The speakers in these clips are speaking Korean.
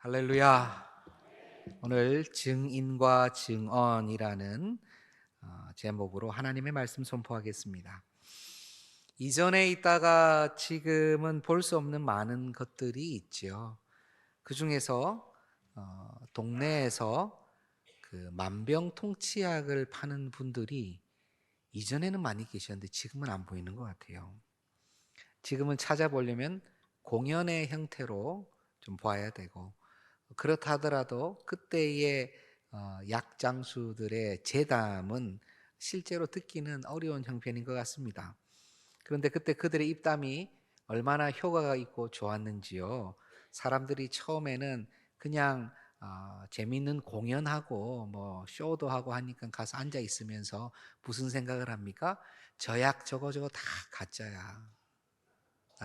할렐루야. 오늘 증인과 증언이라는 제목으로 하나님의 말씀 선포하겠습니다. 이전에 있다가 지금은 볼 수 없는 많은 것들이 있죠. 그 중에서 동네에서 그 만병통치약을 파는 분들이 이전에는 많이 계셨는데 지금은 안 보이는 것 같아요. 지금은 찾아보려면 공연의 형태로 좀 봐야 되고, 그렇다 하더라도 그때의 약장수들의 재담은 실제로 듣기는 어려운 형편인 것 같습니다. 그런데 그때 그들의 입담이 얼마나 효과가 있고 좋았는지요. 사람들이 처음에는 그냥 재밌는 공연하고 뭐 쇼도 하고 하니까 가서 앉아 있으면서 무슨 생각을 합니까? 저 약 저거 다 가짜야.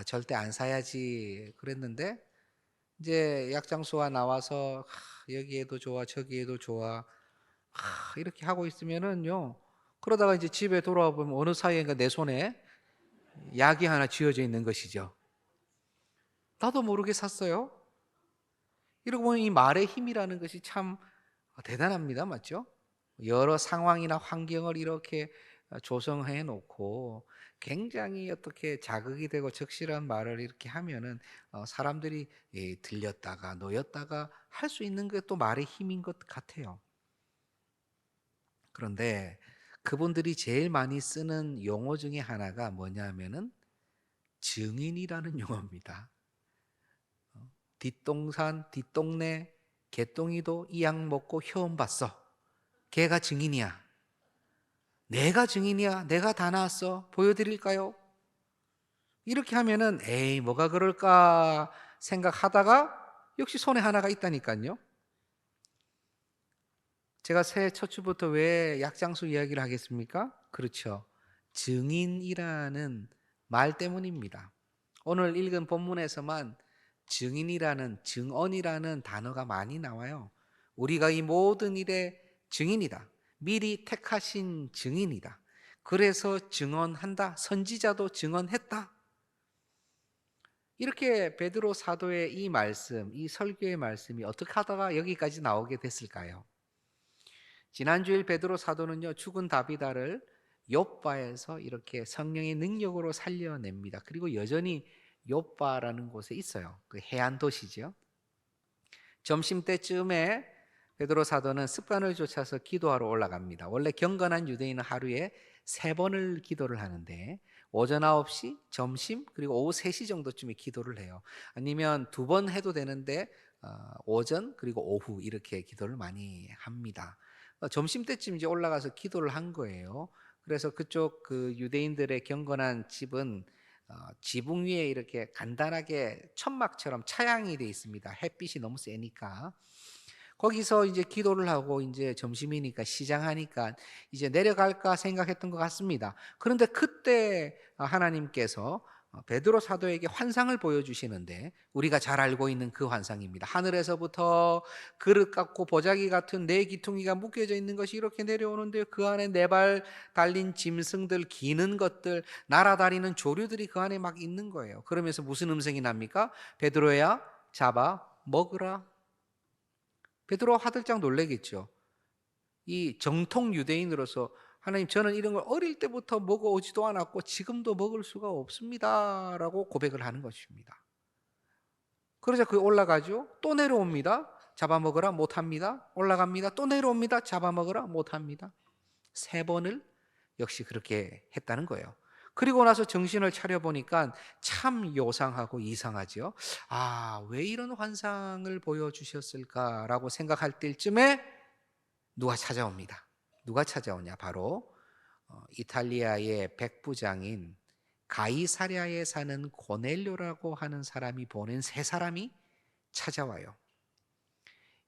절대 안 사야지 그랬는데, 이제 약장수가 나와서 여기에도 좋아 저기에도 좋아 이렇게 하고 있으면은요, 그러다가 이제 집에 돌아와 보면 어느 사이인가 내 손에 약이 하나 쥐어져 있는 것이죠. 나도 모르게 샀어요. 이러고 보면 이 말의 힘이라는 것이 참 대단합니다. 맞죠? 여러 상황이나 환경을 이렇게 조성해 놓고 굉장히 어떻게 자극이 되고 적실한 말을 이렇게 하면은 사람들이 들렸다가 놓였다가 할 수 있는 게 또 말의 힘인 것 같아요. 그런데 그분들이 제일 많이 쓰는 용어 중에 하나가 뭐냐면은 증인이라는 용어입니다. 뒷동산, 뒷동네, 개똥이도 이 약 먹고 효험 봤어. 걔가 증인이야. 내가 증인이야. 내가 다 나왔어. 보여드릴까요? 이렇게 하면은 에이 뭐가 그럴까 생각하다가 역시 손에 하나가 있다니까요. 제가 새해 첫 주부터 왜 약장수 이야기를 하겠습니까? 그렇죠. 증인이라는 말 때문입니다. 오늘 읽은 본문에서만 증인이라는 증언이라는 단어가 많이 나와요. 우리가 이 모든 일의 증인이다. 미리 택하신 증인이다. 그래서 증언한다. 선지자도 증언했다. 이렇게 베드로 사도의 이 말씀, 이 설교의 말씀이 어떻게 하다가 여기까지 나오게 됐을까요? 지난주일 베드로 사도는요, 죽은 다비다를 욥바에서 이렇게 성령의 능력으로 살려냅니다. 그리고 여전히 욥바라는 곳에 있어요. 그 해안 도시죠. 점심때쯤에 베드로 사도는 습관을 쫓아서 기도하러 올라갑니다. 원래 경건한 유대인은 하루에 3번을 기도를 하는데 오전 9시, 점심, 그리고 오후 3시 정도쯤에 기도를 해요. 아니면 2번 해도 되는데 오전 그리고 오후 이렇게 기도를 많이 합니다. 점심때쯤 이제 올라가서 기도를 한 거예요. 그래서 그쪽 그 유대인들의 경건한 집은 지붕 위에 이렇게 간단하게 천막처럼 차양이 돼 있습니다. 햇빛이 너무 세니까. 거기서 이제 기도를 하고 이제 점심이니까 시장하니까 이제 내려갈까 생각했던 것 같습니다. 그런데 그때 하나님께서 베드로 사도에게 환상을 보여주시는데 우리가 잘 알고 있는 그 환상입니다. 하늘에서부터 그릇 같고 보자기 같은 네 기퉁이가 묶여져 있는 것이 이렇게 내려오는데 그 안에 네 발 달린 짐승들, 기는 것들, 날아다니는 조류들이 그 안에 막 있는 거예요. 그러면서 무슨 음성이 납니까? 베드로야, 잡아 먹으라. 베드로 화들짝 놀라겠죠. 이 정통 유대인으로서 하나님, 저는 이런 걸 어릴 때부터 먹어오지도 않았고 지금도 먹을 수가 없습니다라고 고백을 하는 것입니다. 그러자 그 올라가죠. 또 내려옵니다. 잡아먹으라 못합니다. 올라갑니다. 또 내려옵니다. 잡아먹으라 못합니다. 3번을 역시 그렇게 했다는 거예요. 그리고 나서 정신을 차려보니까 참 요상하고 이상하죠. 왜 이런 환상을 보여주셨을까라고 생각할 때쯤에 누가 찾아옵니다. 누가 찾아오냐? 바로 이탈리아의 백부장인 가이사랴에 사는 고넬료라고 하는 사람이 보낸 3사람이 찾아와요.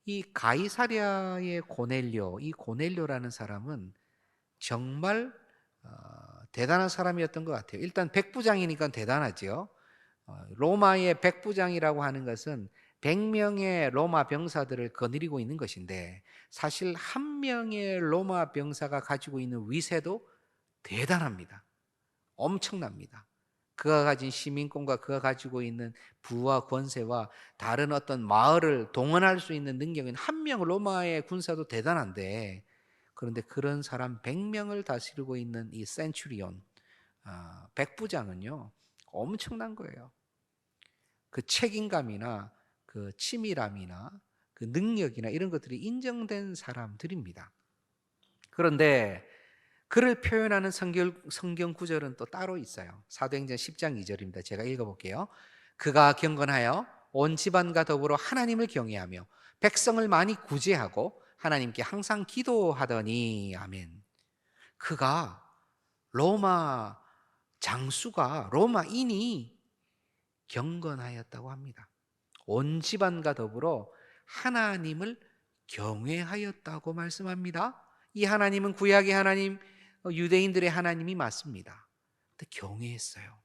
이 가이사랴의 고넬료, 이 고넬료라는 사람은 정말 대단한 사람이었던 것 같아요. 일단 백부장이니까 대단하죠. 로마의 백부장이라고 하는 것은 100명의 로마 병사들을 거느리고 있는 것인데 사실 한 명의 로마 병사가 가지고 있는 위세도 대단합니다. 엄청납니다. 그가 가진 시민권과 그가 가지고 있는 부와 권세와 다른 어떤 마을을 동원할 수 있는 능력은 한 명, 로마의 군사도 대단한데, 그런데 그런 사람 100명을 다스리고 있는 이 센츄리온, 백부장은요 엄청난 거예요. 그 책임감이나 그 치밀함이나 그 능력이나 이런 것들이 인정된 사람들입니다. 그런데 그를 표현하는 성경 구절은 또 따로 있어요. 사도행전 10장 2절입니다. 제가 읽어볼게요. 그가 경건하여 온 집안과 더불어 하나님을 경외하며 백성을 많이 구제하고 하나님께 항상 기도하더니 아멘. 그가 로마 장수가 로마인이 경건하였다고 합니다. 온 집안과 더불어 하나님을 경외하였다고 말씀합니다. 이 하나님은 구약의 하나님, 유대인들의 하나님이 맞습니다. 근데 경외했어요.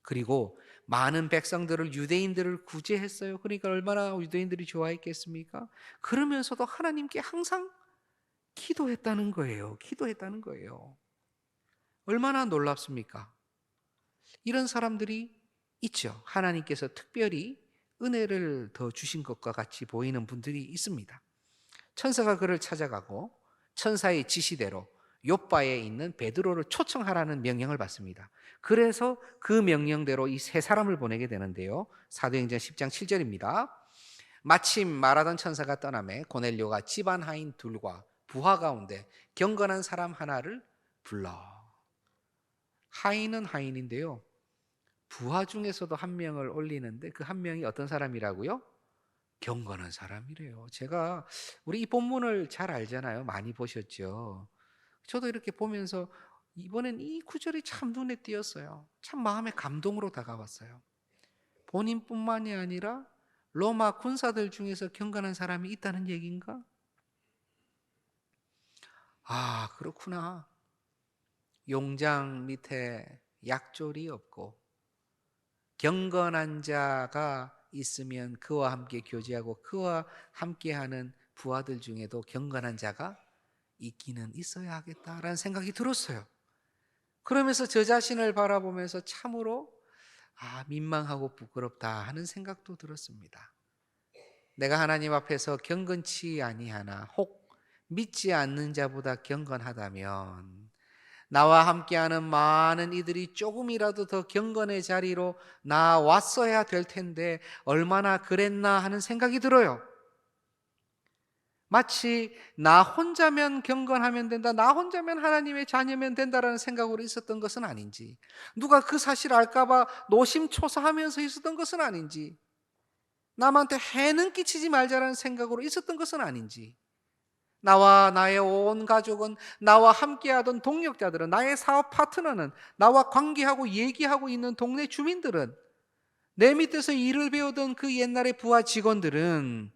그리고 많은 백성들을, 유대인들을 구제했어요. 그러니까 얼마나 유대인들이 좋아했겠습니까? 그러면서도 하나님께 항상 기도했다는 거예요. 기도했다는 거예요. 얼마나 놀랍습니까? 이런 사람들이 있죠. 하나님께서 특별히 은혜를 더 주신 것과 같이 보이는 분들이 있습니다. 천사가 그를 찾아가고 천사의 지시대로 욥바에 있는 베드로를 초청하라는 명령을 받습니다. 그래서 그 명령대로 이 세 사람을 보내게 되는데요. 사도행전 10장 7절입니다. 마침 말하던 천사가 떠나매 고넬료가 집안 하인 둘과 부하 가운데 경건한 사람 하나를 불러. 하인은 하인인데요. 부하 중에서도 한 명을 올리는데 그 한 명이 어떤 사람이라고요? 경건한 사람이래요. 제가 우리 이 본문을 잘 알잖아요. 많이 보셨죠. 저도 이렇게 보면서 이번엔 이 구절이 참 눈에 띄었어요. 참 마음에 감동으로 다가왔어요. 본인뿐만이 아니라 로마 군사들 중에서 경건한 사람이 있다는 얘기인가? 아, 그렇구나. 용장 밑에 약졸이 없고 경건한 자가 있으면 그와 함께 교제하고 그와 함께하는 부하들 중에도 경건한 자가 있기는 있어야 하겠다라는 생각이 들었어요. 그러면서 저 자신을 바라보면서 참으로 민망하고 부끄럽다 하는 생각도 들었습니다. 내가 하나님 앞에서 경건치 아니하나 혹 믿지 않는 자보다 경건하다면 나와 함께하는 많은 이들이 조금이라도 더 경건의 자리로 나왔어야 될 텐데 얼마나 그랬나 하는 생각이 들어요. 마치 나 혼자면 경건하면 된다, 나 혼자면 하나님의 자녀면 된다라는 생각으로 있었던 것은 아닌지, 누가 그 사실을 알까봐 노심초사하면서 있었던 것은 아닌지, 남한테 해는 끼치지 말자라는 생각으로 있었던 것은 아닌지, 나와 나의 온 가족은, 나와 함께하던 동역자들은, 나의 사업 파트너는, 나와 관계하고 얘기하고 있는 동네 주민들은, 내 밑에서 일을 배우던 그 옛날의 부하 직원들은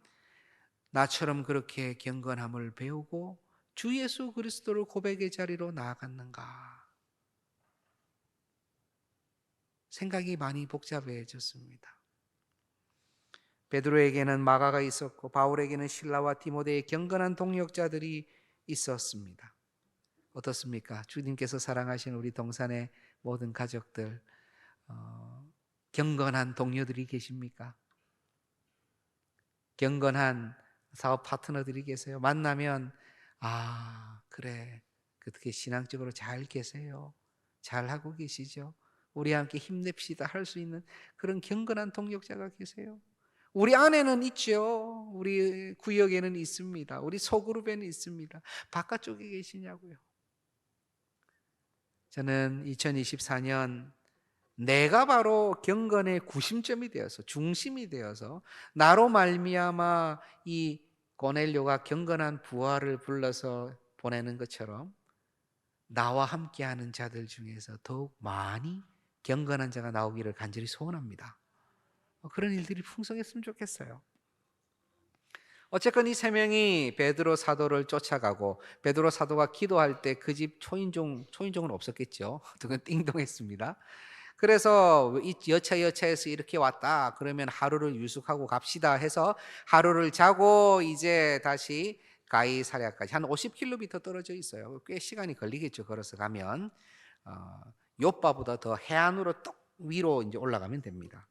나처럼 그렇게 경건함을 배우고 주 예수 그리스도를 고백의 자리로 나아갔는가? 생각이 많이 복잡해졌습니다. 베드로에게는 마가가 있었고 바울에게는 실라와 디모데의 경건한 동역자들이 있었습니다. 어떻습니까? 주님께서 사랑하시는 우리 동산의 모든 가족들, 경건한 동료들이 계십니까? 경건한 사업 파트너들이 계세요? 만나면 그래, 그렇게 신앙적으로 잘 계세요, 잘 하고 계시죠? 우리 함께 힘냅시다 할 수 있는 그런 경건한 동역자가 계세요? 우리 안에는 있죠. 우리 구역에는 있습니다. 우리 소그룹에는 있습니다. 바깥쪽에 계시냐고요? 저는 2024년 내가 바로 경건의 구심점이 되어서, 중심이 되어서, 나로 말미암아 이 고넬료가 경건한 부하를 불러서 보내는 것처럼 나와 함께하는 자들 중에서 더욱 많이 경건한 자가 나오기를 간절히 소원합니다. 그런 일들이 풍성했으면 좋겠어요. 어쨌건 이 세 명이 베드로 사도를 쫓아가고 베드로 사도가 기도할 때 그 집 초인종은 없었겠죠. 그건 띵동했습니다. 그래서 이 여차여차해서 이렇게 왔다 그러면 하루를 유숙하고 갑시다 해서 하루를 자고 이제 다시 가이사랴까지 한 50km 떨어져 있어요. 꽤 시간이 걸리겠죠. 걸어서 가면 욥바보다 더 해안으로 뚝 위로 이제 올라가면 됩니다.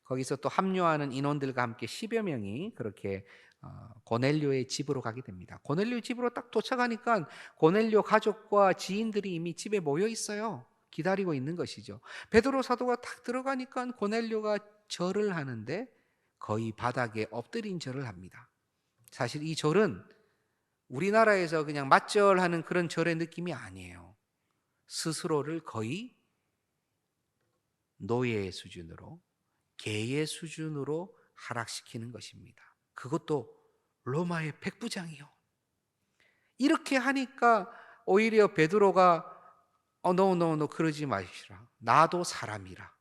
거기서 또 합류하는 인원들과 함께 10여 명이 그렇게 고넬료의 집으로 가게 됩니다. 고넬료 집으로 딱 도착하니까 고넬료 가족과 지인들이 이미 집에 모여 있어요. 기다리고 있는 것이죠. 베드로 사도가 딱 들어가니까 고넬료가 절을 하는데 거의 바닥에 엎드린 절을 합니다. 사실 이 절은 우리나라에서 그냥 맞절하는 그런 절의 느낌이 아니에요. 스스로를 거의 노예의 수준으로, 개의 수준으로 하락시키는 것입니다. 그것도 로마의 백부장이요. 이렇게 하니까 오히려 베드로가 no, 그러지 마시라. 나도 사람이라.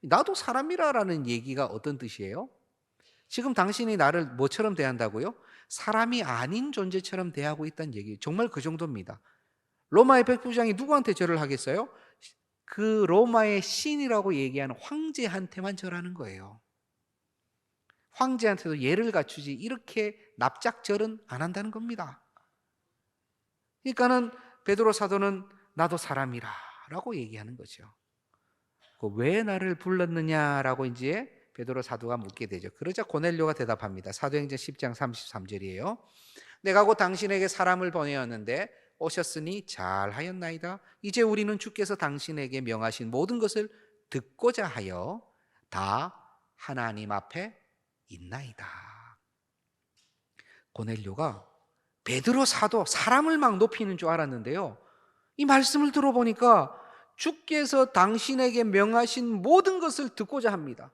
나도 사람이라라는 얘기가 어떤 뜻이에요? 지금 당신이 나를 뭐처럼 대한다고요? 사람이 아닌 존재처럼 대하고 있다는 얘기. 정말 그 정도입니다. 로마의 백부장이 누구한테 절을 하겠어요? 그 로마의 신이라고 얘기하는 황제한테만 절하는 거예요. 황제한테도 예를 갖추지 이렇게 납작절은 안 한다는 겁니다. 그러니까는 베드로 사도는 나도 사람이라 라고 얘기하는 거죠. 왜 나를 불렀느냐라고 이제 베드로 사도가 묻게 되죠. 그러자 고넬료가 대답합니다. 사도행전 10장 33절이에요. 내가 곧 당신에게 사람을 보내었는데 오셨으니 잘하였나이다. 이제 우리는 주께서 당신에게 명하신 모든 것을 듣고자 하여 다 하나님 앞에 있나이다. 고넬료가 베드로 사도 사람을 막 높이는 줄 알았는데요. 이 말씀을 들어보니까 주께서 당신에게 명하신 모든 것을 듣고자 합니다.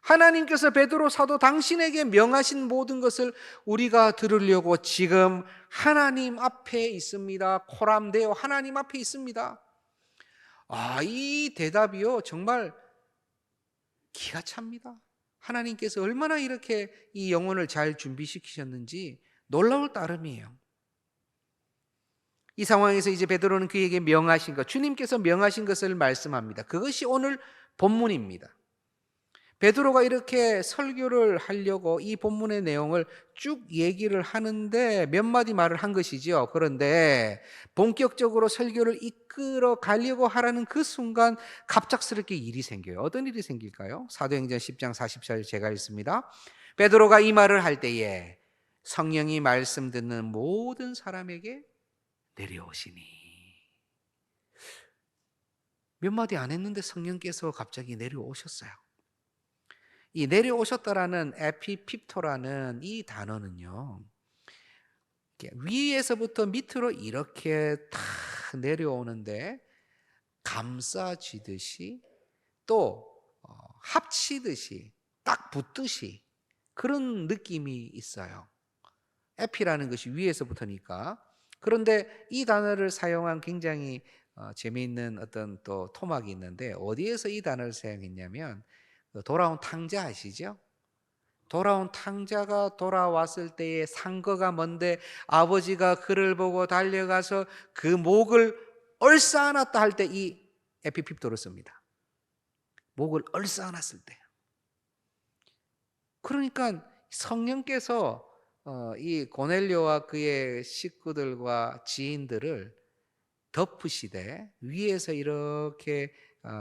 하나님께서 베드로 사도 당신에게 명하신 모든 것을 우리가 들으려고 지금 하나님 앞에 있습니다. 코람데오 하나님 앞에 있습니다. 이 대답이요 정말 기가 찹니다. 하나님께서 얼마나 이렇게 이 영혼을 잘 준비시키셨는지 놀라울 따름이에요. 이 상황에서 이제 베드로는 그에게 명하신 것, 주님께서 명하신 것을 말씀합니다. 그것이 오늘 본문입니다. 베드로가 이렇게 설교를 하려고 이 본문의 내용을 쭉 얘기를 하는데 몇 마디 말을 한 것이죠. 그런데 본격적으로 설교를 이끌어 가려고 하라는 그 순간 갑작스럽게 일이 생겨요. 어떤 일이 생길까요? 사도행전 10장 44절 제가 읽습니다. 베드로가 이 말을 할 때에 성령이 말씀 듣는 모든 사람에게 내려오시니. 몇 마디 안 했는데 성령께서 갑자기 내려오셨어요. 이 내려오셨다라는 에피핍토라는 이 단어는요, 위에서부터 밑으로 이렇게 탁 내려오는데 감싸지듯이 또 합치듯이 딱 붙듯이 그런 느낌이 있어요. 에피라는 것이 위에서부터니까. 그런데 이 단어를 사용한 굉장히 재미있는 어떤 또 토막이 있는데 어디에서 이 단어를 사용했냐면 돌아온 탕자 아시죠? 돌아온 탕자가 돌아왔을 때의 상거가 뭔데 아버지가 그를 보고 달려가서 그 목을 얼싸안았다 할 때 이 에피핍토를 씁니다. 목을 얼싸안았을 때. 그러니까 성령께서 이 고넬료와 그의 식구들과 지인들을 덮으시되 위에서 이렇게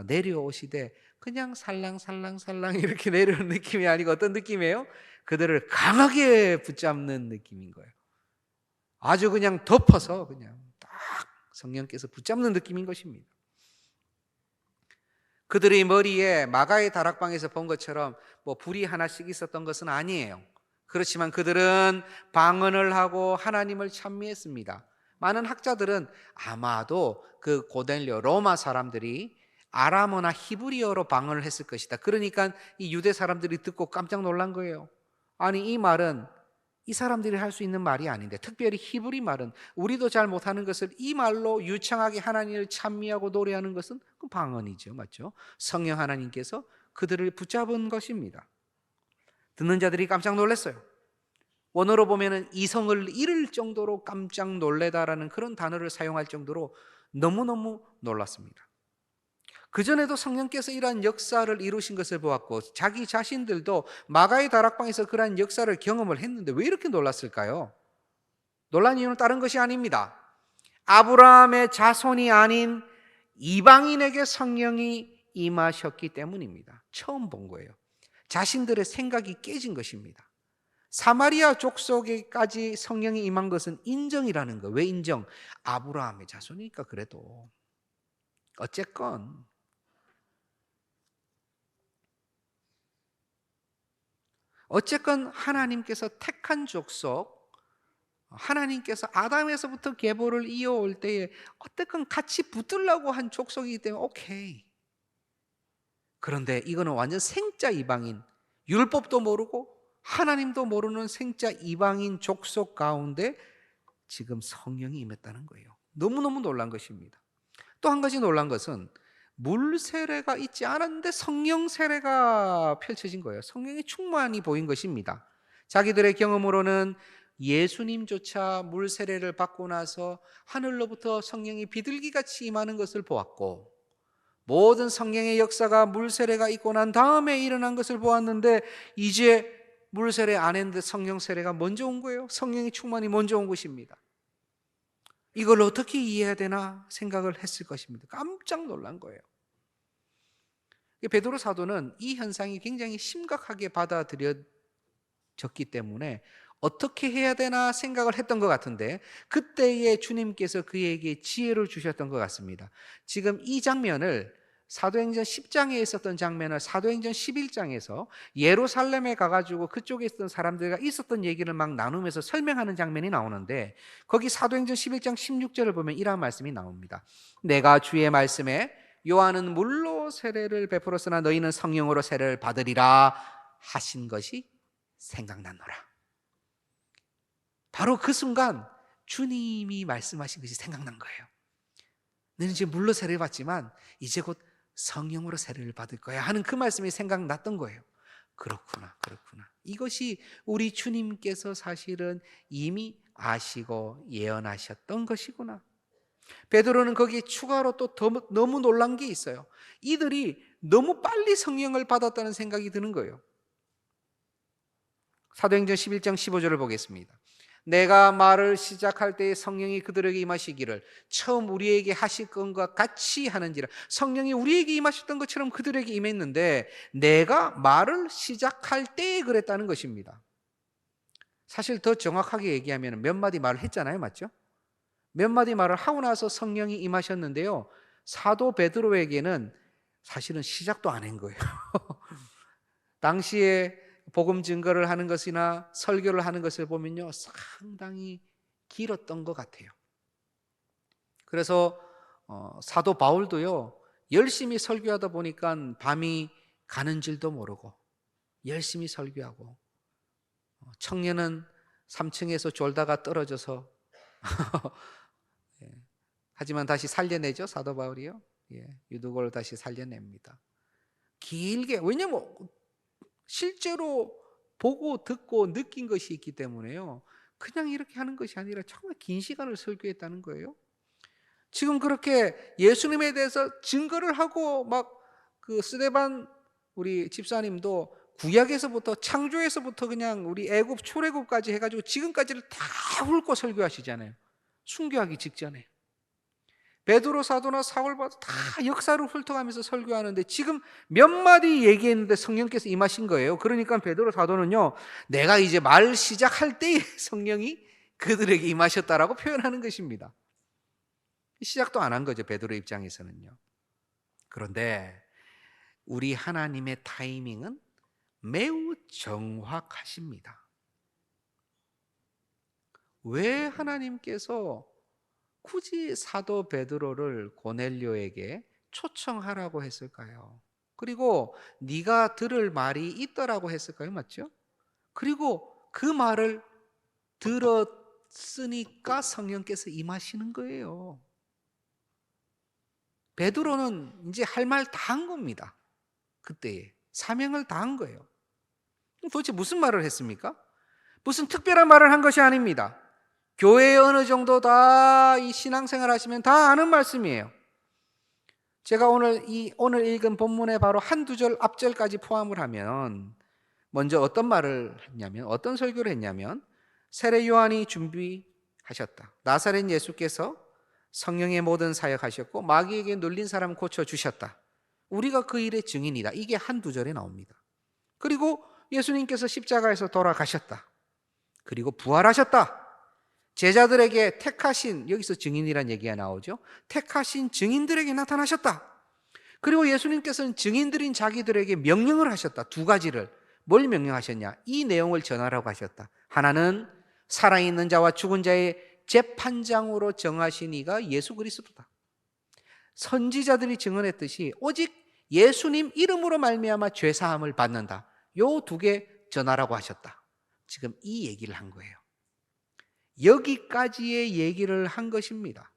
내려오시되 그냥 살랑살랑살랑 이렇게 내려오는 느낌이 아니고 어떤 느낌이에요? 그들을 강하게 붙잡는 느낌인 거예요. 아주 그냥 덮어서 그냥 딱 성령께서 붙잡는 느낌인 것입니다. 그들의 머리에 마가의 다락방에서 본 것처럼 뭐 불이 하나씩 있었던 것은 아니에요. 그렇지만 그들은 방언을 하고 하나님을 찬미했습니다. 많은 학자들은 아마도 그 고넬료 로마 사람들이 아람어나 히브리어로 방언을 했을 것이다. 그러니까 이 유대 사람들이 듣고 깜짝 놀란 거예요. 아니 이 말은 이 사람들이 할 수 있는 말이 아닌데, 특별히 히브리 말은 우리도 잘 못하는 것을 이 말로 유창하게 하나님을 찬미하고 노래하는 것은 그 방언이죠. 맞죠? 성령 하나님께서 그들을 붙잡은 것입니다. 듣는 자들이 깜짝 놀랐어요. 원어로 보면은 이성을 잃을 정도로 깜짝 놀래다라는 그런 단어를 사용할 정도로 너무너무 놀랐습니다. 그전에도 성령께서 이러한 역사를 이루신 것을 보았고 자기 자신들도 마가의 다락방에서 그러한 역사를 경험을 했는데 왜 이렇게 놀랐을까요? 놀란 이유는 다른 것이 아닙니다. 아브라함의 자손이 아닌 이방인에게 성령이 임하셨기 때문입니다. 처음 본 거예요. 자신들의 생각이 깨진 것입니다. 사마리아 족속에까지 성령이 임한 것은 인정이라는 거예요. 왜 인정? 아브라함의 자손이니까. 그래도 어쨌건 하나님께서 택한 족속, 하나님께서 아담에서부터 계보를 이어올 때에 어쨌건 같이 붙으려고 한 족속이기 때문에 오케이. 그런데 이거는 완전 생짜 이방인, 율법도 모르고 하나님도 모르는 생짜 이방인 족속 가운데 지금 성령이 임했다는 거예요. 너무너무 놀란 것입니다. 또 한 가지 놀란 것은 물 세례가 있지 않았는데 성령 세례가 펼쳐진 거예요. 성령이 충만히 보인 것입니다. 자기들의 경험으로는 예수님조차 물 세례를 받고 나서 하늘로부터 성령이 비둘기같이 임하는 것을 보았고, 모든 성령의 역사가 물 세례가 있고 난 다음에 일어난 것을 보았는데, 이제 물 세례 안 했는데 성령 세례가 먼저 온 거예요. 성령이 충만히 먼저 온 것입니다. 이걸 어떻게 이해해야 되나 생각을 했을 것입니다. 깜짝 놀란 거예요. 베드로 사도는 이 현상이 굉장히 심각하게 받아들여졌기 때문에 어떻게 해야 되나 생각을 했던 것 같은데, 그때에 주님께서 그에게 지혜를 주셨던 것 같습니다. 지금 이 장면을, 사도행전 10장에 있었던 장면을 사도행전 11장에서 예루살렘에 가가지고 그쪽에 있었던 사람들과 있었던 얘기를 막 나누면서 설명하는 장면이 나오는데, 거기 사도행전 11장 16절을 보면 이러한 말씀이 나옵니다. 내가 주의 말씀에 요한은 물로 세례를 베풀었으나 너희는 성령으로 세례를 받으리라 하신 것이 생각났노라. 바로 그 순간 주님이 말씀하신 것이 생각난 거예요. 너는 이제 물로 세례를 받지만 이제 곧 성령으로 세례를 받을 거야 하는 그 말씀이 생각났던 거예요. 그렇구나. 이것이 우리 주님께서 사실은 이미 아시고 예언하셨던 것이구나. 베드로는 거기에 추가로 또 너무 놀란 게 있어요. 이들이 너무 빨리 성령을 받았다는 생각이 드는 거예요. 사도행전 11장 15절을 보겠습니다. 내가 말을 시작할 때에 성령이 그들에게 임하시기를 처음 우리에게 하실 것과 같이 하는지라. 성령이 우리에게 임하셨던 것처럼 그들에게 임했는데 내가 말을 시작할 때에 그랬다는 것입니다. 사실 더 정확하게 얘기하면 몇 마디 말을 했잖아요. 맞죠? 몇 마디 말을 하고 나서 성령이 임하셨는데요, 사도 베드로에게는 사실은 시작도 안 한 거예요. 당시에 복음 증거를 하는 것이나 설교를 하는 것을 보면요, 상당히 길었던 것 같아요. 그래서 사도 바울도요, 열심히 설교하다 보니까 밤이 가는 줄도 모르고 열심히 설교하고, 청년은 3층에서 졸다가 떨어져서 하지만 다시 살려내죠, 사도 바울이요. 유두고를 다시 살려냅니다. 길게, 왜냐면 실제로 보고 듣고 느낀 것이 있기 때문에요, 그냥 이렇게 하는 것이 아니라 정말 긴 시간을 설교했다는 거예요. 지금 그렇게 예수님에 대해서 증거를 하고 막 그 스데반 우리 집사님도 구약에서부터 창조에서부터 그냥 우리 애굽 출애굽까지 해가지고 지금까지를 다 훑고 설교하시잖아요. 순교하기 직전에. 베드로 사도나 사울바도 다 역사를 훑어가면서 설교하는데 지금 몇 마디 얘기했는데 성령께서 임하신 거예요. 그러니까 베드로 사도는요, 내가 이제 말 시작할 때에 성령이 그들에게 임하셨다라고 표현하는 것입니다. 시작도 안 한 거죠, 베드로 입장에서는요. 그런데 우리 하나님의 타이밍은 매우 정확하십니다. 왜 하나님께서 굳이 사도 베드로를 고넬료에게 초청하라고 했을까요? 그리고 네가 들을 말이 있더라고 했을까요? 맞죠? 그리고 그 말을 들었으니까 성령께서 임하시는 거예요. 베드로는 이제 할 말 다 한 겁니다. 그때에 사명을 다 한 거예요. 도대체 무슨 말을 했습니까? 무슨 특별한 말을 한 것이 아닙니다. 교회에 어느 정도 다 이 신앙생활 하시면 다 아는 말씀이에요. 제가 오늘 읽은 본문의 바로 한두 절 앞절까지 포함을 하면, 먼저 어떤 말을 했냐면, 어떤 설교를 했냐면, 세례 요한이 준비하셨다. 나사렛 예수께서 성령의 모든 사역하셨고 마귀에게 눌린 사람 고쳐주셨다. 우리가 그 일의 증인이다. 이게 한두 절에 나옵니다. 그리고 예수님께서 십자가에서 돌아가셨다. 그리고 부활하셨다. 제자들에게 택하신, 여기서 증인이란 얘기가 나오죠. 택하신 증인들에게 나타나셨다. 그리고 예수님께서는 증인들인 자기들에게 명령을 하셨다. 두 가지를. 뭘 명령하셨냐? 이 내용을 전하라고 하셨다. 하나는 살아있는 자와 죽은 자의 재판장으로 정하신 이가 예수 그리스도다. 선지자들이 증언했듯이 오직 예수님 이름으로 말미암아 죄 사함을 받는다. 요 두 개 전하라고 하셨다. 지금 이 얘기를 한 거예요. 여기까지의 얘기를 한 것입니다.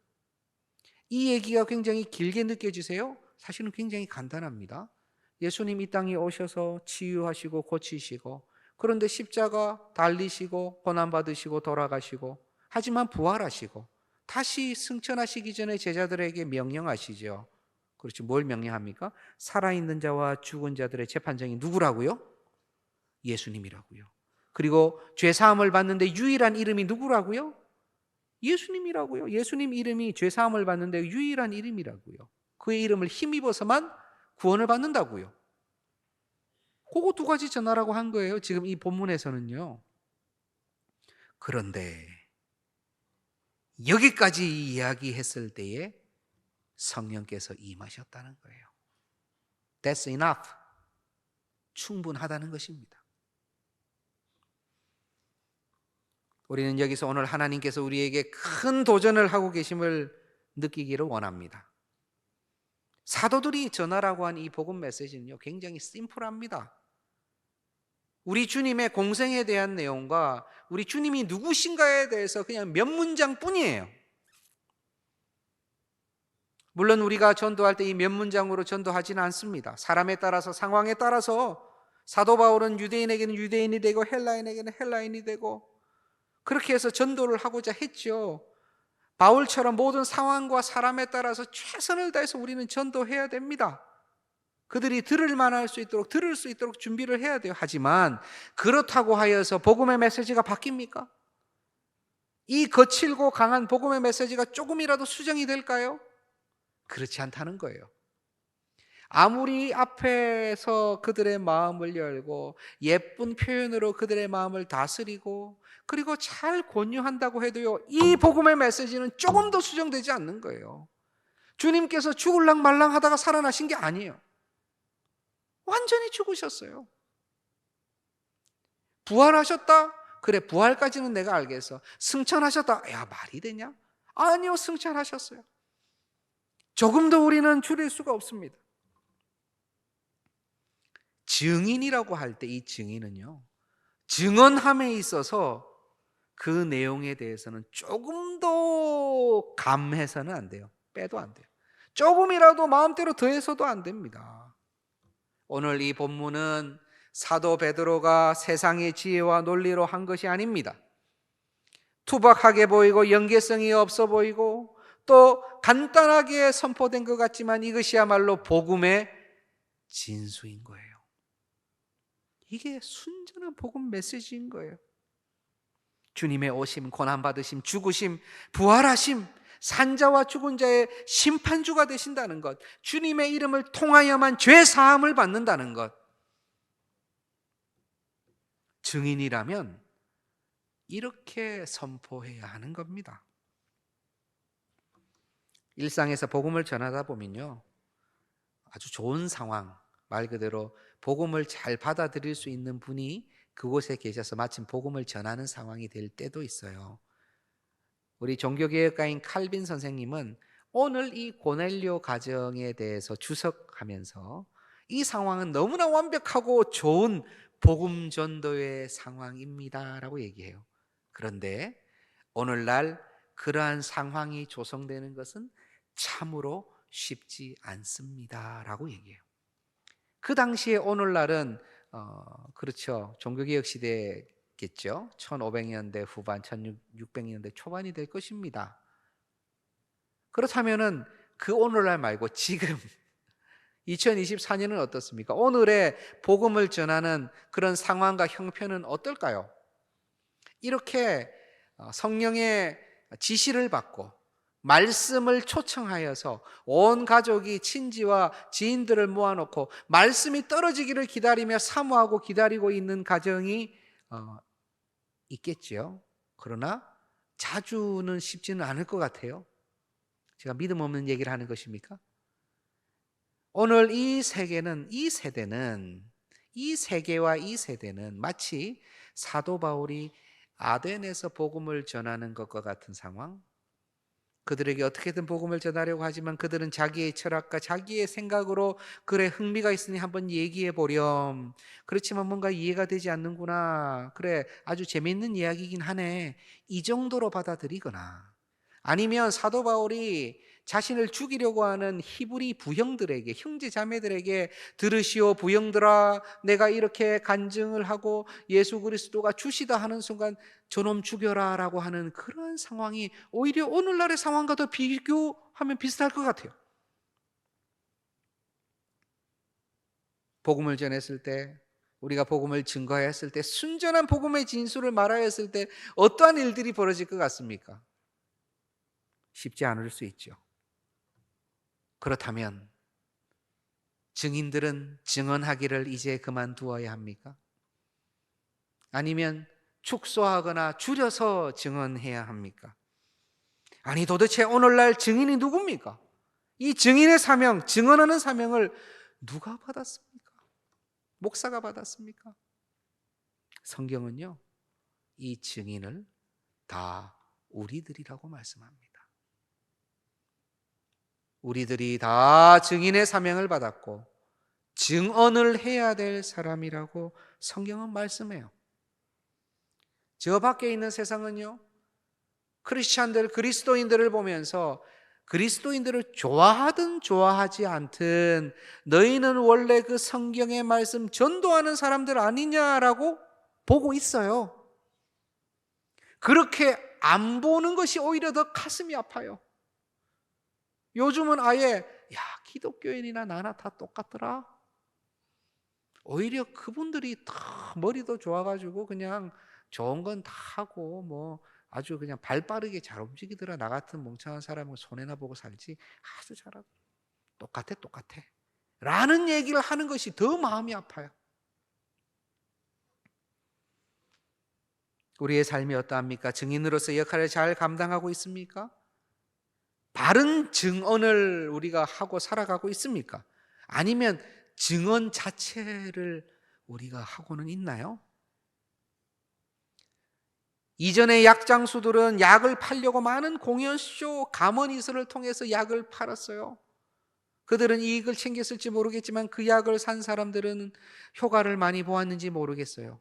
이 얘기가 굉장히 길게 느껴지세요? 사실은 굉장히 간단합니다. 예수님 이 땅에 오셔서 치유하시고 고치시고, 그런데 십자가 달리시고 고난받으시고 돌아가시고, 하지만 부활하시고 다시 승천하시기 전에 제자들에게 명령하시죠. 그렇죠. 뭘 명령합니까? 살아있는 자와 죽은 자들의 재판장이 누구라고요? 예수님이라고요. 그리고 죄사함을 받는데 유일한 이름이 누구라고요? 예수님이라고요. 예수님 이름이 죄사함을 받는데 유일한 이름이라고요. 그의 이름을 힘입어서만 구원을 받는다고요. 그거 두 가지 전하라고 한 거예요. 지금 이 본문에서는요. 그런데 여기까지 이야기했을 때에 성령께서 임하셨다는 거예요. That's enough. 충분하다는 것입니다. 우리는 여기서 오늘 하나님께서 우리에게 큰 도전을 하고 계심을 느끼기를 원합니다. 사도들이 전하라고 한 이 복음 메시지는요, 굉장히 심플합니다. 우리 주님의 공생에 대한 내용과 우리 주님이 누구신가에 대해서 그냥 몇 문장 뿐이에요. 물론 우리가 전도할 때 이 몇 문장으로 전도하지는 않습니다. 사람에 따라서, 상황에 따라서 사도 바울은 유대인에게는 유대인이 되고 헬라인에게는 헬라인이 되고 그렇게 해서 전도를 하고자 했죠. 바울처럼 모든 상황과 사람에 따라서 최선을 다해서 우리는 전도해야 됩니다. 그들이 들을 만할 수 있도록, 들을 수 있도록 준비를 해야 돼요. 하지만 그렇다고 하여서 복음의 메시지가 바뀝니까? 이 거칠고 강한 복음의 메시지가 조금이라도 수정이 될까요? 그렇지 않다는 거예요. 아무리 앞에서 그들의 마음을 열고 예쁜 표현으로 그들의 마음을 다스리고 그리고 잘 권유한다고 해도요, 이 복음의 메시지는 조금 더 수정되지 않는 거예요. 주님께서 죽을랑 말랑 하다가 살아나신 게 아니에요. 완전히 죽으셨어요. 부활하셨다? 그래, 부활까지는 내가 알겠어. 승천하셨다? 야, 말이 되냐? 아니요, 승천하셨어요. 조금 더 우리는 줄일 수가 없습니다. 증인이라고 할 때 이 증인은요, 증언함에 있어서 그 내용에 대해서는 조금 더 감해서는 안 돼요. 빼도 안 돼요. 조금이라도 마음대로 더해서도 안 됩니다. 오늘 이 본문은 사도 베드로가 세상의 지혜와 논리로 한 것이 아닙니다. 투박하게 보이고 연계성이 없어 보이고 또 간단하게 선포된 것 같지만 이것이야말로 복음의 진수인 거예요. 이게 순전한 복음 메시지인 거예요. 주님의 오심, 고난받으심, 죽으심, 부활하심, 산자와 죽은 자의 심판주가 되신다는 것, 주님의 이름을 통하여만 죄 사함을 받는다는 것, 증인이라면 이렇게 선포해야 하는 겁니다. 일상에서 복음을 전하다 보면요, 아주 좋은 상황, 말 그대로 복음을 잘 받아들일 수 있는 분이 그곳에 계셔서 마침 복음을 전하는 상황이 될 때도 있어요. 우리 종교개혁가인 칼빈 선생님은 오늘 이 고넬료 가정에 대해서 주석하면서 이 상황은 너무나 완벽하고 좋은 복음 전도의 상황입니다 라고 얘기해요. 그런데 오늘날 그러한 상황이 조성되는 것은 참으로 쉽지 않습니다 라고 얘기해요. 그 당시에 오늘날은 그렇죠, 종교개혁 시대겠죠. 1500년대 후반, 1600년대 초반이 될 것입니다. 그렇다면은 그 오늘날 말고 지금 2024년은 어떻습니까? 오늘의 복음을 전하는 그런 상황과 형편은 어떨까요? 이렇게 성령의 지시를 받고 말씀을 초청하여서 온 가족이 친지와 지인들을 모아놓고 말씀이 떨어지기를 기다리며 사모하고 기다리고 있는 가정이 있겠지요. 그러나 자주는 쉽지는 않을 것 같아요. 제가 믿음 없는 얘기를 하는 것입니까? 오늘 이 세계는, 이 세계와 이 세대는 마치 사도 바울이 아덴에서 복음을 전하는 것과 같은 상황. 그들에게 어떻게든 복음을 전하려고 하지만 그들은 자기의 철학과 자기의 생각으로 그래 흥미가 있으니 한번 얘기해 보렴. 그렇지만 뭔가 이해가 되지 않는구나. 그래 아주 재미있는 이야기이긴 하네. 이 정도로 받아들이거나 아니면 사도 바울이 자신을 죽이려고 하는 히브리 부형들에게, 형제 자매들에게 들으시오 부형들아 내가 이렇게 간증을 하고 예수 그리스도가 주시다 하는 순간 저놈 죽여라 라고 하는 그런 상황이 오히려 오늘날의 상황과 더 비교하면 비슷할 것 같아요. 복음을 전했을 때, 우리가 복음을 증거했을 때, 순전한 복음의 진술을 말하였을 때 어떠한 일들이 벌어질 것 같습니까? 쉽지 않을 수 있죠. 그렇다면 증인들은 증언하기를 이제 그만두어야 합니까? 아니면 축소하거나 줄여서 증언해야 합니까? 아니 도대체 오늘날 증인이 누굽니까? 이 증인의 사명, 증언하는 사명을 누가 받았습니까? 목사가 받았습니까? 성경은요, 이 증인을 다 우리들이라고 말씀합니다. 우리들이 다 증인의 사명을 받았고 증언을 해야 될 사람이라고 성경은 말씀해요. 저 밖에 있는 세상은요, 크리스찬들, 그리스도인들을 보면서 그리스도인들을 좋아하든 좋아하지 않든 너희는 원래 그 성경의 말씀 전도하는 사람들 아니냐라고 보고 있어요. 그렇게 안 보는 것이 오히려 더 가슴이 아파요. 요즘은 아예 야 기독교인이나 나나 다 똑같더라. 오히려 그분들이 다 머리도 좋아가지고 그냥 좋은 건 다 하고 뭐 아주 그냥 발 빠르게 잘 움직이더라. 나 같은 멍청한 사람은 손해나 보고 살지 아주 잘하고 똑같아 라는 얘기를 하는 것이 더 마음이 아파요. 우리의 삶이 어떠합니까? 증인으로서 역할을 잘 감당하고 있습니까? 바른 증언을 우리가 하고 살아가고 있습니까? 아니면 증언 자체를 우리가 하고는 있나요? 이전의 약장수들은 약을 팔려고 많은 공연쇼, 가먼이설을 통해서 약을 팔았어요. 그들은 이익을 챙겼을지 모르겠지만 그 약을 산 사람들은 효과를 많이 보았는지 모르겠어요.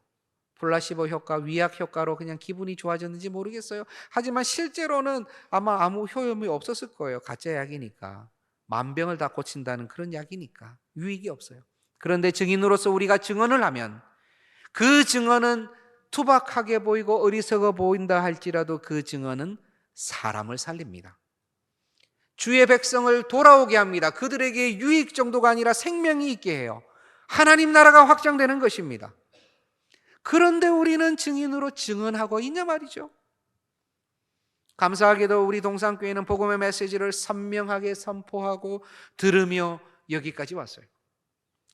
플라시보 효과, 위약 효과로 그냥 기분이 좋아졌는지 모르겠어요. 하지만 실제로는 아마 아무 효험이 없었을 거예요. 가짜 약이니까. 만병을 다 고친다는 그런 약이니까 유익이 없어요. 그런데 증인으로서 우리가 증언을 하면 그 증언은 투박하게 보이고 어리석어 보인다 할지라도 그 증언은 사람을 살립니다. 주의 백성을 돌아오게 합니다. 그들에게 유익 정도가 아니라 생명이 있게 해요. 하나님 나라가 확장되는 것입니다. 그런데 우리는 증인으로 증언하고 있냐 말이죠. 감사하게도 우리 동산교회는 복음의 메시지를 선명하게 선포하고 들으며 여기까지 왔어요.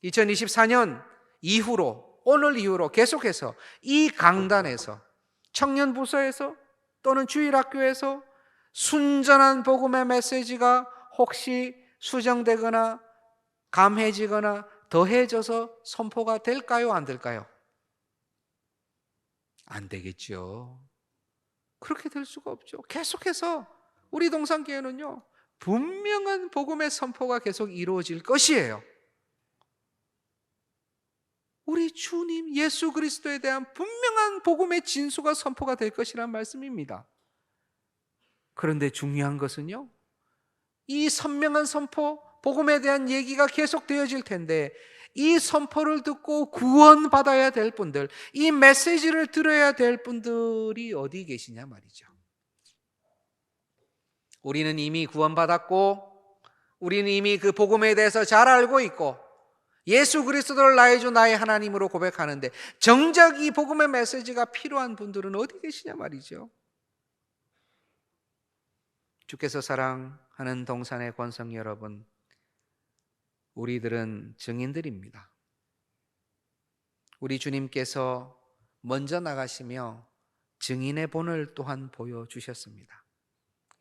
2024년 이후로, 오늘 이후로 계속해서 이 강단에서, 청년 부서에서 또는 주일학교에서 순전한 복음의 메시지가 혹시 수정되거나 감해지거나 더해져서 선포가 될까요? 안 될까요? 안 되겠죠. 그렇게 될 수가 없죠. 계속해서 우리 동산교회는요, 분명한 복음의 선포가 계속 이루어질 것이에요. 우리 주님 예수 그리스도에 대한 분명한 복음의 진수가 선포가 될 것이란 말씀입니다. 그런데 중요한 것은요, 이 선명한 선포, 복음에 대한 얘기가 계속 되어질 텐데 이 선포를 듣고 구원받아야 될 분들, 이 메시지를 들어야 될 분들이 어디 계시냐 말이죠. 우리는 이미 구원받았고 우리는 이미 그 복음에 대해서 잘 알고 있고 예수 그리스도를 나의 주 나의 하나님으로 고백하는데 정작 이 복음의 메시지가 필요한 분들은 어디 계시냐 말이죠. 주께서 사랑하는 동산의 권성 여러분, 우리들은 증인들입니다. 우리 주님께서 먼저 나가시며 증인의 본을 또한 보여주셨습니다.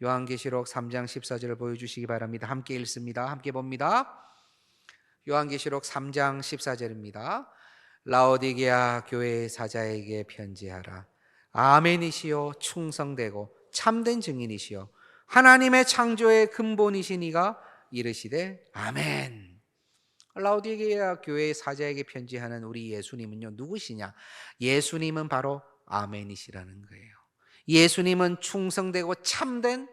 요한계시록 3장 14절을 보여주시기 바랍니다. 함께 읽습니다. 함께 봅니다. 요한계시록 3장 14절입니다. 라오디게아 교회의 사자에게 편지하라. 아멘이시요 충성되고 참된 증인이시요 하나님의 창조의 근본이신 이가 이르시되 아멘. 라오디게아 교회의 사자에게 편지하는 우리 예수님은요, 누구시냐? 예수님은 바로 아멘이시라는 거예요. 예수님은 충성되고 참된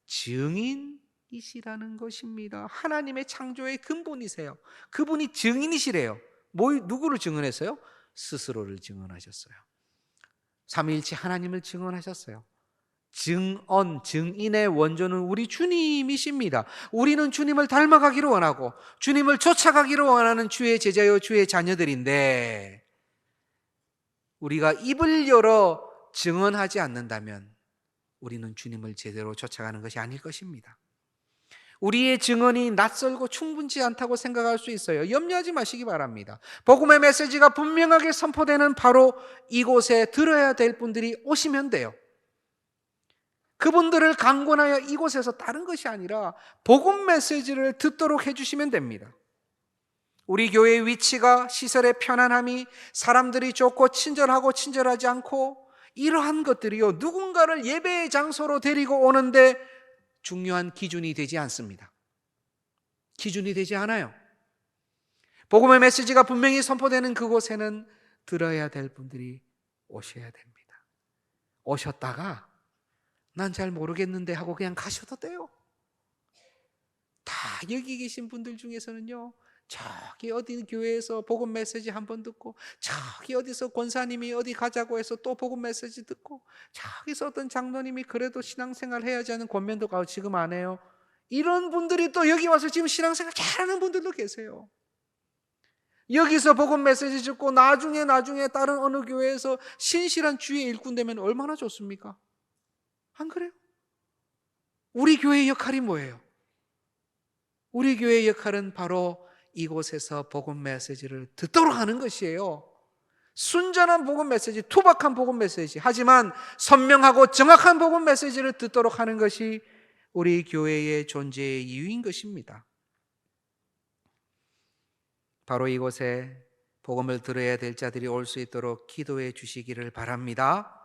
증인이시라는 것입니다. 하나님의 창조의 근본이세요. 그분이 증인이시래요. 누구를 증언했어요? 스스로를 증언하셨어요. 삼위일체 하나님을 증언하셨어요. 증인의 원조는 우리 주님이십니다. 우리는 주님을 닮아가기를 원하고 주님을 쫓아가기를 원하는 주의 제자요 주의 자녀들인데, 우리가 입을 열어 증언하지 않는다면 우리는 주님을 제대로 쫓아가는 것이 아닐 것입니다. 우리의 증언이 낯설고 충분치 않다고 생각할 수 있어요. 염려하지 마시기 바랍니다. 복음의 메시지가 분명하게 선포되는 바로 이곳에 들어야 될 분들이 오시면 돼요. 그분들을 강권하여 이곳에서 다른 것이 아니라 복음 메시지를 듣도록 해주시면 됩니다. 우리 교회의 위치가, 시설의 편안함이, 사람들이 좋고 친절하고 친절하지 않고, 이러한 것들이요, 누군가를 예배의 장소로 데리고 오는데 중요한 기준이 되지 않습니다. 기준이 되지 않아요. 복음의 메시지가 분명히 선포되는 그곳에는 들어야 될 분들이 오셔야 됩니다. 오셨다가 난 잘 모르겠는데 하고 그냥 가셔도 돼요. 다 여기 계신 분들 중에서는요, 저기 어디 교회에서 복음 메시지 한번 듣고, 저기 어디서 권사님이 어디 가자고 해서 또 복음 메시지 듣고, 저기서 어떤 장로님이 그래도 신앙생활 해야지 하는 권면도 가고 지금 안 해요. 이런 분들이 또 여기 와서 지금 신앙생활 잘하는 분들도 계세요. 여기서 복음 메시지 듣고 나중에 다른 어느 교회에서 신실한 주의 일꾼 되면 얼마나 좋습니까? 안 그래요? 우리 교회의 역할이 뭐예요? 우리 교회의 역할은 바로 이곳에서 복음 메시지를 듣도록 하는 것이에요. 순전한 복음 메시지, 투박한 복음 메시지, 하지만 선명하고 정확한 복음 메시지를 듣도록 하는 것이 우리 교회의 존재의 이유인 것입니다. 바로 이곳에 복음을 들어야 될 자들이 올 수 있도록 기도해 주시기를 바랍니다.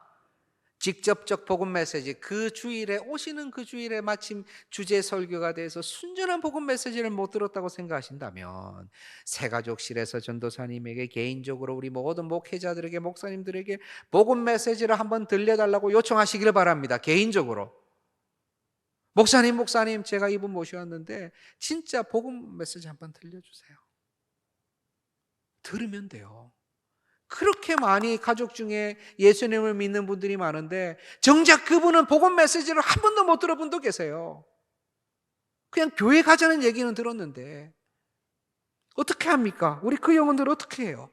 직접적 복음 메시지, 그 주일에 오시는 그 주일에 마침 주제 설교가 돼서 순전한 복음 메시지를 못 들었다고 생각하신다면 새가족실에서 전도사님에게 개인적으로 우리 모든 목회자들에게, 목사님들에게 복음 메시지를 한번 들려달라고 요청하시기를 바랍니다. 개인적으로. 목사님 제가 이분 모셔왔는데 진짜 복음 메시지 한번 들려주세요. 들으면 돼요. 그렇게 많이 가족 중에 예수님을 믿는 분들이 많은데 정작 그분은 복음 메시지를 한 번도 못 들어본 분도 계세요. 그냥 교회 가자는 얘기는 들었는데 어떻게 합니까? 우리 그 영혼들 어떻게 해요?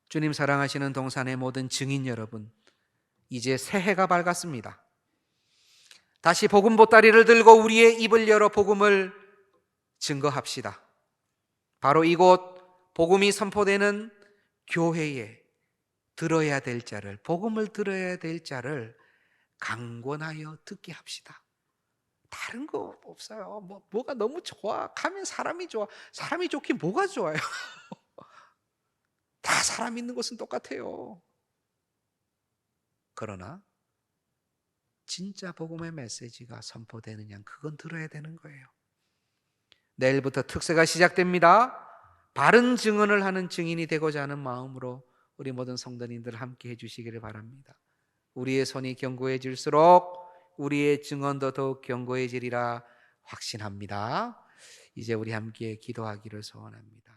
주님 사랑하시는 동산의 모든 증인 여러분, 이제 새해가 밝았습니다. 다시 복음 보따리를 들고 우리의 입을 열어 복음을 증거합시다. 바로 이곳 복음이 선포되는 교회에 들어야 될 자를, 복음을 들어야 될 자를 강권하여 듣게 합시다. 다른 거 없어요. 뭐가 너무 좋아. 가면 사람이 좋아. 사람이 좋긴 뭐가 좋아요. 다 사람 있는 곳은 똑같아요. 그러나 진짜 복음의 메시지가 선포되느냐, 그건 들어야 되는 거예요. 내일부터 특세가 시작됩니다. 바른 증언을 하는 증인이 되고자 하는 마음으로 우리 모든 성도님들 함께 해주시기를 바랍니다. 우리의 손이 견고해질수록 우리의 증언도 더욱 견고해지리라 확신합니다. 이제 우리 함께 기도하기를 소원합니다.